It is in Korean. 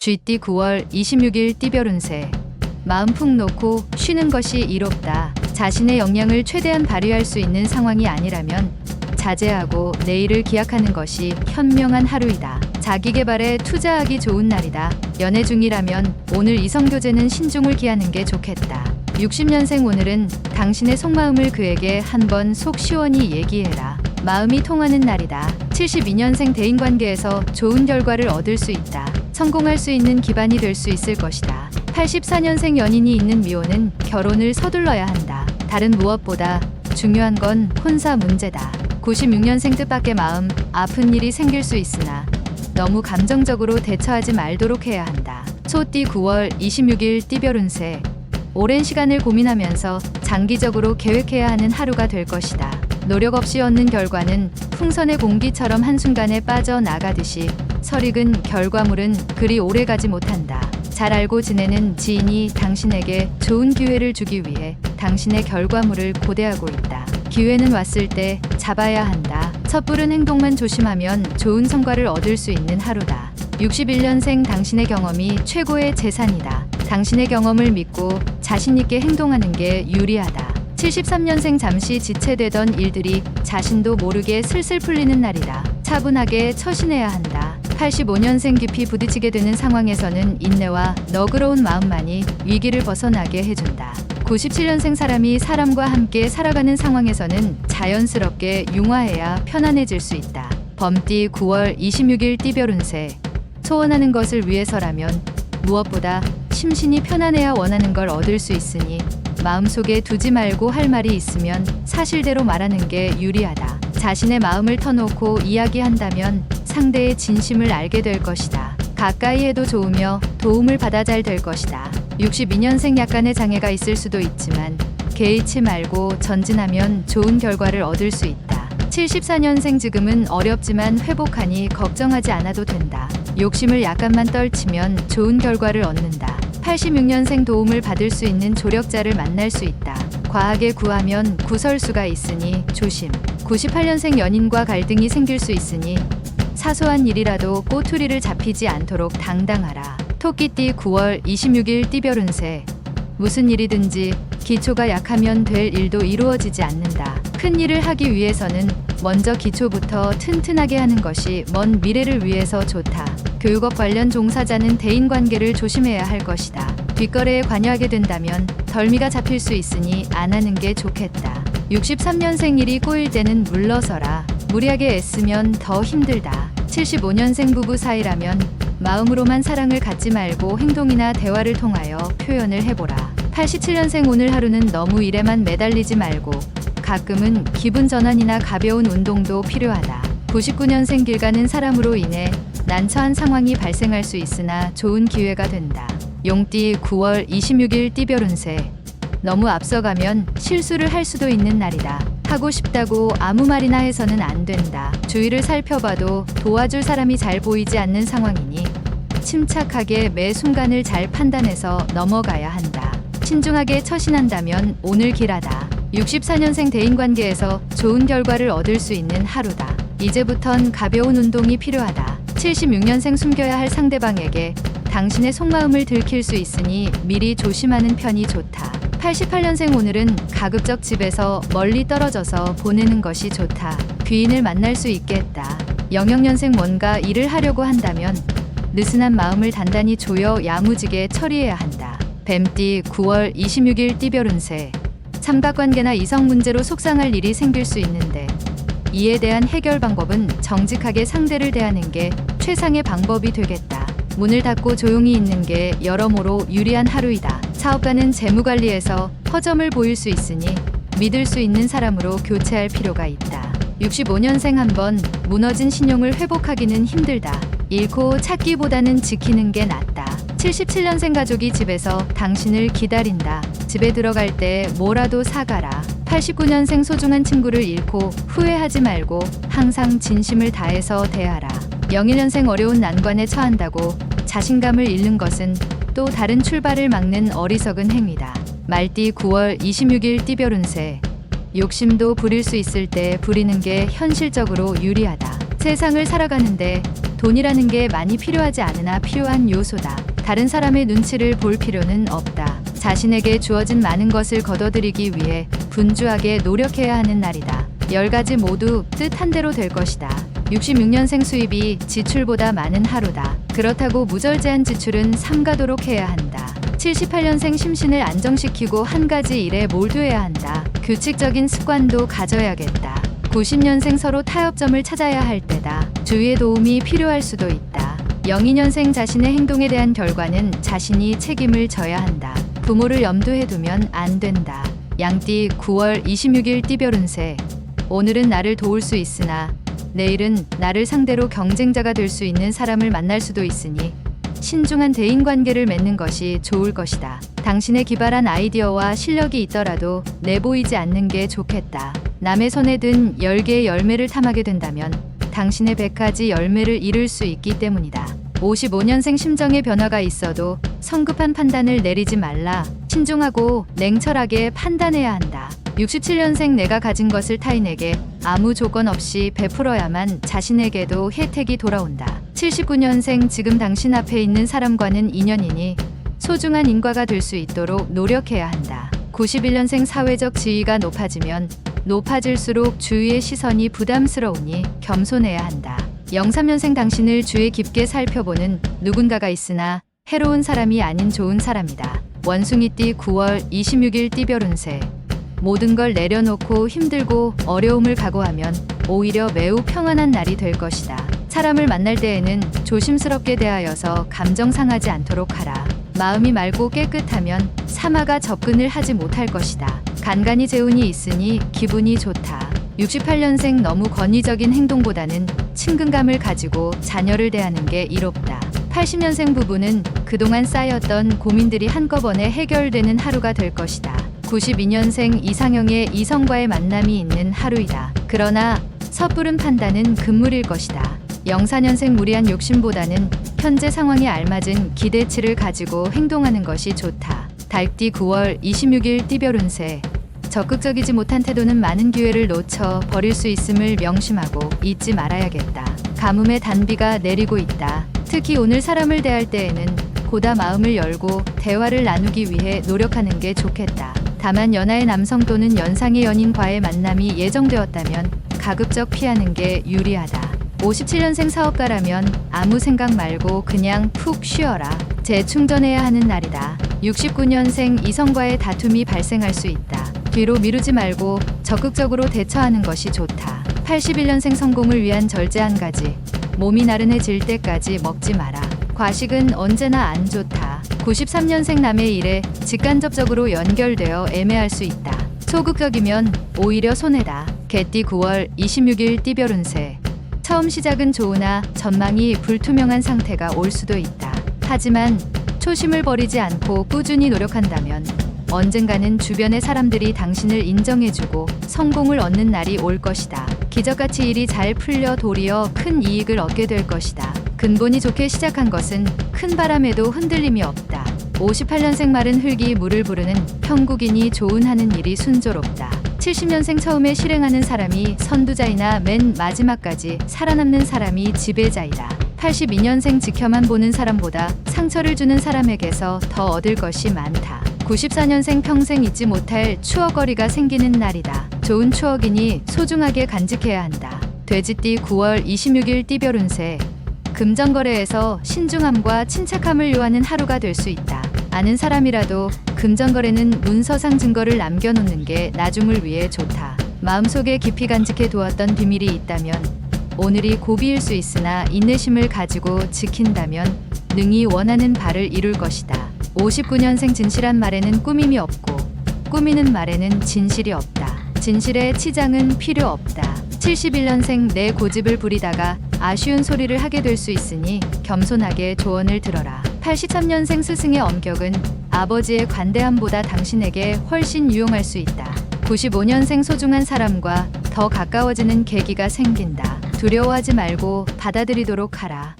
쥐띠 9월 26일 띠별 운세. 마음 푹 놓고 쉬는 것이 이롭다. 자신의 역량을 최대한 발휘할 수 있는 상황이 아니라면 자제하고 내일을 기약하는 것이 현명한 하루이다. 자기 개발에 투자하기 좋은 날이다. 연애 중이라면 오늘 이성교제는 신중을 기하는 게 좋겠다. 60년생 오늘은 당신의 속마음을 그에게 한번 속 시원히 얘기해라. 마음이 통하는 날이다. 72년생 대인관계에서 좋은 결과를 얻을 수 있다. 성공할 수 있는 기반이 될 수 있을 것이다. 84년생 연인이 있는 미혼은 결혼을 서둘러야 한다. 다른 무엇보다 중요한 건 혼사 문제다. 96년생 뜻밖의 마음 아픈 일이 생길 수 있으나 너무 감정적으로 대처하지 말도록 해야 한다. 소띠 9월 26일 띠별 운세. 오랜 시간을 고민하면서 장기적으로 계획해야 하는 하루가 될 것이다. 노력 없이 얻는 결과는 풍선의 공기처럼 한순간에 빠져나가듯이 설익은 결과물은 그리 오래가지 못한다. 잘 알고 지내는 지인이 당신에게 좋은 기회를 주기 위해 당신의 결과물을 고대하고 있다. 기회는 왔을 때 잡아야 한다. 섣부른 행동만 조심하면 좋은 성과를 얻을 수 있는 하루다. 61년생 당신의 경험이 최고의 재산이다. 당신의 경험을 믿고 자신 있게 행동하는 게 유리하다. 73년생 잠시 지체되던 일들이 자신도 모르게 슬슬 풀리는 날이다. 차분하게 처신해야 한다. 85년생 깊이 부딪히게 되는 상황에서는 인내와 너그러운 마음만이 위기를 벗어나게 해준다. 97년생 사람이 사람과 함께 살아가는 상황에서는 자연스럽게 융화해야 편안해질 수 있다. 범띠 9월 26일 띠별 운세. 소원하는 것을 위해서라면 무엇보다 심신이 편안해야 원하는 걸 얻을 수 있으니 마음속에 두지 말고 할 말이 있으면 사실대로 말하는 게 유리하다. 자신의 마음을 터놓고 이야기한다면 상대의 진심을 알게 될 것이다. 가까이 해도 좋으며 도움을 받아 잘 될 것이다. 62년생 약간의 장애가 있을 수도 있지만 개의치 말고 전진하면 좋은 결과를 얻을 수 있다. 74년생 지금은 어렵지만 회복하니 걱정하지 않아도 된다. 욕심을 약간만 떨치면 좋은 결과를 얻는다. 86년생 도움을 받을 수 있는 조력자를 만날 수 있다. 과하게 구하면 구설수가 있으니 조심. 98년생 연인과 갈등이 생길 수 있으니 사소한 일이라도 꼬투리를 잡히지 않도록 당당하라. 토끼띠 9월 26일 띠별 운세. 무슨 일이든지 기초가 약하면 될 일도 이루어지지 않는다. 큰 일을 하기 위해서는 먼저 기초부터 튼튼하게 하는 것이 먼 미래를 위해서 좋다. 교육업 관련 종사자는 대인관계를 조심해야 할 것이다. 뒷거래에 관여하게 된다면 덜미가 잡힐 수 있으니 안 하는 게 좋겠다. 63년생 일이 꼬일 때는 물러서라. 무리하게 애쓰면 더 힘들다. 75년생 부부 사이라면 마음으로만 사랑을 갖지 말고 행동이나 대화를 통하여 표현을 해보라. 87년생 오늘 하루는 너무 일에만 매달리지 말고 가끔은 기분 전환이나 가벼운 운동도 필요하다. 99년생 길 가는 사람으로 인해 난처한 상황이 발생할 수 있으나 좋은 기회가 된다. 용띠 9월 26일 띠별 운세. 너무 앞서가면 실수를 할 수도 있는 날이다. 하고 싶다고 아무 말이나 해서는 안 된다. 주위를 살펴봐도 도와줄 사람이 잘 보이지 않는 상황이니 침착하게 매 순간을 잘 판단해서 넘어가야 한다. 신중하게 처신한다면 오늘 길하다. 64년생 대인관계에서 좋은 결과를 얻을 수 있는 하루다. 이제부턴 가벼운 운동이 필요하다. 76년생 숨겨야 할 상대방에게 당신의 속마음을 들킬 수 있으니 미리 조심하는 편이 좋다. 88년생 오늘은 가급적 집에서 멀리 떨어져서 보내는 것이 좋다. 귀인을 만날 수 있겠다. 00년생 뭔가 일을 하려고 한다면 느슨한 마음을 단단히 조여 야무지게 처리해야 한다. 뱀띠 9월 26일 띠별 운세. 삼각관계나 이성 문제로 속상할 일이 생길 수 있는데 이에 대한 해결 방법은 정직하게 상대를 대하는 게 최상의 방법이 되겠다. 문을 닫고 조용히 있는 게 여러모로 유리한 하루이다. 사업가는 재무관리에서 허점을 보일 수 있으니 믿을 수 있는 사람으로 교체할 필요가 있다. 65년생 한번 무너진 신용을 회복하기는 힘들다. 잃고 찾기보다는 지키는 게 낫다. 77년생 가족이 집에서 당신을 기다린다. 집에 들어갈 때 뭐라도 사가라. 89년생 소중한 친구를 잃고 후회하지 말고 항상 진심을 다해서 대하라. 01년생 어려운 난관에 처한다고 자신감을 잃는 것은 또 다른 출발을 막는 어리석은 행위다. 말띠 9월 26일 띠별 운세. 욕심도 부릴 수 있을 때 부리는 게 현실적으로 유리하다. 세상을 살아가는데 돈이라는 게 많이 필요하지 않으나 필요한 요소다. 다른 사람의 눈치를 볼 필요는 없다. 자신에게 주어진 많은 것을 거둬들이기 위해 분주하게 노력해야 하는 날이다. 10가지 모두 뜻한 대로 될 것이다. 66년생 수입이 지출보다 많은 하루다. 그렇다고 무절제한 지출은 삼가도록 해야 한다. 78년생 심신을 안정시키고 한 가지 일에 몰두해야 한다. 규칙적인 습관도 가져야겠다. 90년생 서로 타협점을 찾아야 할 때다. 주위의 도움이 필요할 수도 있다. 02년생 자신의 행동에 대한 결과는 자신이 책임을 져야 한다. 부모를 염두에 두면 안 된다. 양띠 9월 26일 띠별 운세. 오늘은 나를 도울 수 있으나 내일은 나를 상대로 경쟁자가 될 수 있는 사람을 만날 수도 있으니 신중한 대인관계를 맺는 것이 좋을 것이다. 당신의 기발한 아이디어와 실력이 있더라도 내보이지 않는 게 좋겠다. 남의 손에 든 10개의 열매를 탐하게 된다면 당신의 100가지 열매를 잃을 수 있기 때문이다. 55년생 심정의 변화가 있어도 성급한 판단을 내리지 말라. 신중하고 냉철하게 판단해야 한다. 67년생 내가 가진 것을 타인에게 아무 조건 없이 베풀어야만 자신에게도 혜택이 돌아온다. 79년생 지금 당신 앞에 있는 사람과는 인연이니 소중한 인과가 될 수 있도록 노력해야 한다. 91년생 사회적 지위가 높아지면 높아질수록 주위의 시선이 부담스러우니 겸손해야 한다. 03년생 당신을 주의 깊게 살펴보는 누군가가 있으나 해로운 사람이 아닌 좋은 사람이다. 원숭이띠 9월 26일 띠별 운세. 모든 걸 내려놓고 힘들고 어려움을 각오하면 오히려 매우 평안한 날이 될 것이다. 사람을 만날 때에는 조심스럽게 대하여서 감정 상하지 않도록 하라. 마음이 맑고 깨끗하면 사마가 접근을 하지 못할 것이다. 간간히 재운이 있으니 기분이 좋다. 68년생 너무 권위적인 행동보다는 친근감을 가지고 자녀를 대하는 게 이롭다. 80년생 부부는 그동안 쌓였던 고민들이 한꺼번에 해결되는 하루가 될 것이다. 92년생 이상형의 이성과의 만남이 있는 하루이다. 그러나 섣부른 판단은 금물일 것이다. 04년생 무리한 욕심보다는 현재 상황에 알맞은 기대치를 가지고 행동하는 것이 좋다. 달띠 9월 26일 띠별 운세. 적극적이지 못한 태도는 많은 기회를 놓쳐 버릴 수 있음을 명심하고 잊지 말아야겠다. 가뭄의 단비가 내리고 있다. 특히 오늘 사람을 대할 때에는 보다 마음을 열고 대화를 나누기 위해 노력하는 게 좋겠다. 다만 연하의 남성 또는 연상의 연인과의 만남이 예정되었다면 가급적 피하는 게 유리하다. 57년생 사업가라면 아무 생각 말고 그냥 푹 쉬어라. 재충전해야 하는 날이다. 69년생 이성과의 다툼이 발생할 수 있다. 뒤로 미루지 말고 적극적으로 대처하는 것이 좋다. 81년생 성공을 위한 절제 한 가지. 몸이 나른해질 때까지 먹지 마라. 과식은 언제나 안 좋다. 93년생 남의 일에 직간접적으로 연결되어 애매할 수 있다. 소극적이면 오히려 손해다. 개띠 9월 26일 띠별 운세. 처음 시작은 좋으나 전망이 불투명한 상태가 올 수도 있다. 하지만 초심을 버리지 않고 꾸준히 노력한다면 언젠가는 주변의 사람들이 당신을 인정해주고 성공을 얻는 날이 올 것이다. 기적같이 일이 잘 풀려 도리어 큰 이익을 얻게 될 것이다. 근본이 좋게 시작한 것은 큰 바람에도 흔들림이 없다. 58년생 마른 흙이 물을 부르는 형국이니 좋은 하는 일이 순조롭다. 70년생 처음에 실행하는 사람이 선두자이나 맨 마지막까지 살아남는 사람이 지배자이다. 82년생 지켜만 보는 사람보다 상처를 주는 사람에게서 더 얻을 것이 많다. 94년생 평생 잊지 못할 추억거리가 생기는 날이다. 좋은 추억이니 소중하게 간직해야 한다. 돼지띠 9월 26일 띠별 운세. 금전거래에서 신중함과 침착함을 요하는 하루가 될 수 있다. 아는 사람이라도 금전거래는 문서상 증거를 남겨놓는 게 나중을 위해 좋다. 마음속에 깊이 간직해 두었던 비밀이 있다면 오늘이 고비일 수 있으나 인내심을 가지고 지킨다면 능히 원하는 바를 이룰 것이다. 59년생 진실한 말에는 꾸밈이 없고 꾸미는 말에는 진실이 없다. 진실에 치장은 필요 없다. 71년생 내 고집을 부리다가 아쉬운 소리를 하게 될 수 있으니 겸손하게 조언을 들어라. 83년생 스승의 엄격은 아버지의 관대함보다 당신에게 훨씬 유용할 수 있다. 95년생 소중한 사람과 더 가까워지는 계기가 생긴다. 두려워하지 말고 받아들이도록 하라.